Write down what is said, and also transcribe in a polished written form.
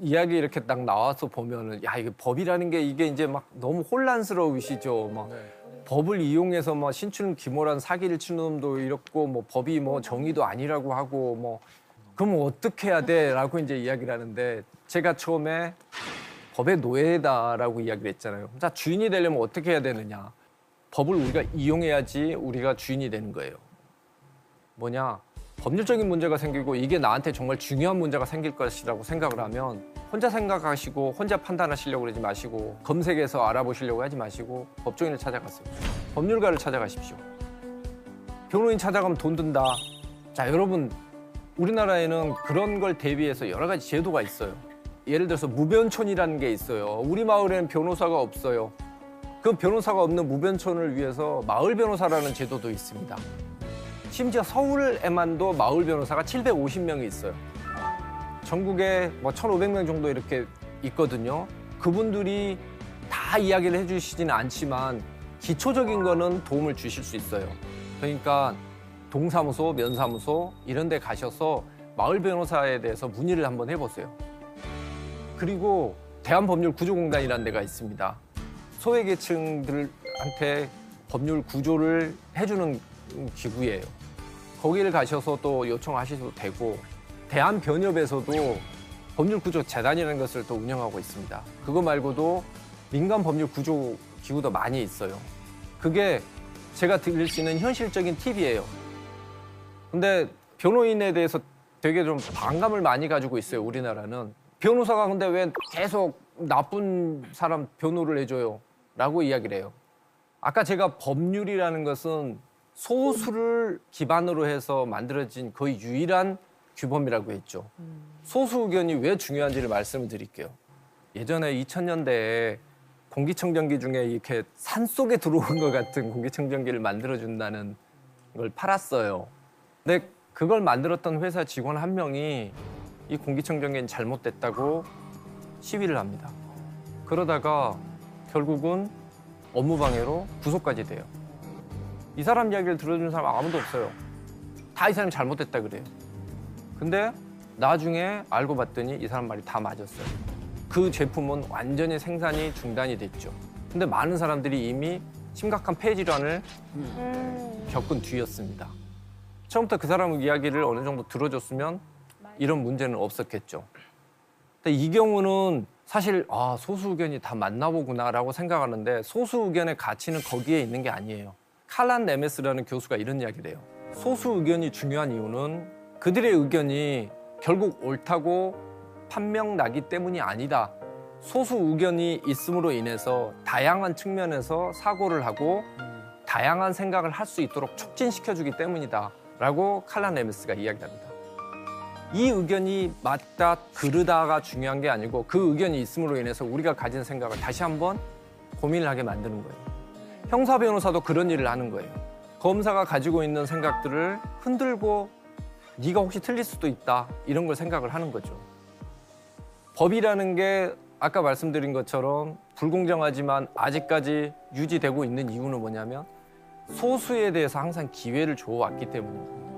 이야기 이렇게 딱 나와서 보면은 야 이게 법이라는 게 이게 이제 막 너무 혼란스러우시죠. 막 법을 이용해서 막 신춘 기모란 사기를 치는 놈도 이렇고 뭐 법이 뭐 정의도 아니라고 하고 뭐 그럼 어떻게 해야 돼라고 이제 이야기를 하는데 제가 처음에 법의 노예다라고 이야기를 했잖아요. 자 주인이 되려면 어떻게 해야 되느냐? 법을 우리가 이용해야지 우리가 주인이 되는 거예요. 뭐냐? 법률적인 문제가 생기고 이게 나한테 정말 중요한 문제가 생길 것이라고 생각을 하면 혼자 생각하시고 혼자 판단하시려고 그러지 마시고 검색해서 알아보시려고 하지 마시고 법조인을 찾아가세요. 법률가를 찾아가십시오. 변호인 찾아가면 돈 든다. 자, 여러분 우리나라에는 그런 걸 대비해서 여러 가지 제도가 있어요. 예를 들어서 무변촌이라는 게 있어요. 우리 마을에는 변호사가 없어요. 그 변호사가 없는 무변촌을 위해서 마을 변호사라는 제도도 있습니다. 심지어 서울에만도 마을 변호사가 750명이 있어요. 전국에 뭐 1,500명 정도 이렇게 있거든요. 그분들이 다 이야기를 해주시지는 않지만 기초적인 거는 도움을 주실 수 있어요. 그러니까 동사무소, 면사무소 이런 데 가셔서 마을 변호사에 대해서 문의를 한번 해보세요. 그리고 대한법률구조공단이라는 데가 있습니다. 소외계층들한테 법률 구조를 해주는 기구예요. 거기를 가셔서 또 요청하셔도 되고 대한변협에서도 법률구조재단이라는 것을 또 운영하고 있습니다. 그거 말고도 민간 법률구조 기구도 많이 있어요. 그게 제가 드릴 수 있는 현실적인 팁이에요. 근데 변호인에 대해서 되게 좀 반감을 많이 가지고 있어요, 우리나라는. 변호사가 근데 왜 계속 나쁜 사람 변호를 해줘요? 라고 이야기를 해요. 아까 제가 법률이라는 것은 소수를 기반으로 해서 만들어진 거의 유일한 규범이라고 했죠. 소수 의견이 왜 중요한지를 말씀을 드릴게요. 예전에 2000년대에 공기청정기 중에 이렇게 산속에 들어온 것 같은 공기청정기를 만들어준다는 걸 팔았어요. 근데 그걸 만들었던 회사 직원 한 명이 이 공기청정기는 잘못됐다고 시위를 합니다. 그러다가 결국은 업무방해로 구속까지 돼요. 이 사람 이야기를 들어주는 사람 아무도 없어요. 다 이 사람이 잘못됐다 그래요. 근데 나중에 알고 봤더니 이 사람 말이 다 맞았어요. 그 제품은 완전히 생산이 중단이 됐죠. 근데 많은 사람들이 이미 심각한 폐질환을 겪은 뒤였습니다. 처음부터 그 사람 이야기를 어느 정도 들어줬으면 이런 문제는 없었겠죠. 근데 이 경우는 사실 소수 의견이 다 맞나 보구나라고 생각하는데 소수 의견의 가치는 거기에 있는 게 아니에요. 칼란 네메스라는 교수가 이런 이야기를 해요. 소수 의견이 중요한 이유는 그들의 의견이 결국 옳다고 판명나기 때문이 아니다. 소수 의견이 있음으로 인해서 다양한 측면에서 사고를 하고 다양한 생각을 할 수 있도록 촉진시켜주기 때문이다. 라고 칼란 네메스가 이야기합니다. 이 의견이 맞다, 그르다가 중요한 게 아니고 그 의견이 있음으로 인해서 우리가 가진 생각을 다시 한번 고민을 하게 만드는 거예요. 형사 변호사도 그런 일을 하는 거예요. 검사가 가지고 있는 생각들을 흔들고 네가 혹시 틀릴 수도 있다 이런 걸 생각을 하는 거죠. 법이라는 게 아까 말씀드린 것처럼 불공정하지만 아직까지 유지되고 있는 이유는 뭐냐면 소수에 대해서 항상 기회를 줘왔기 때문입니다.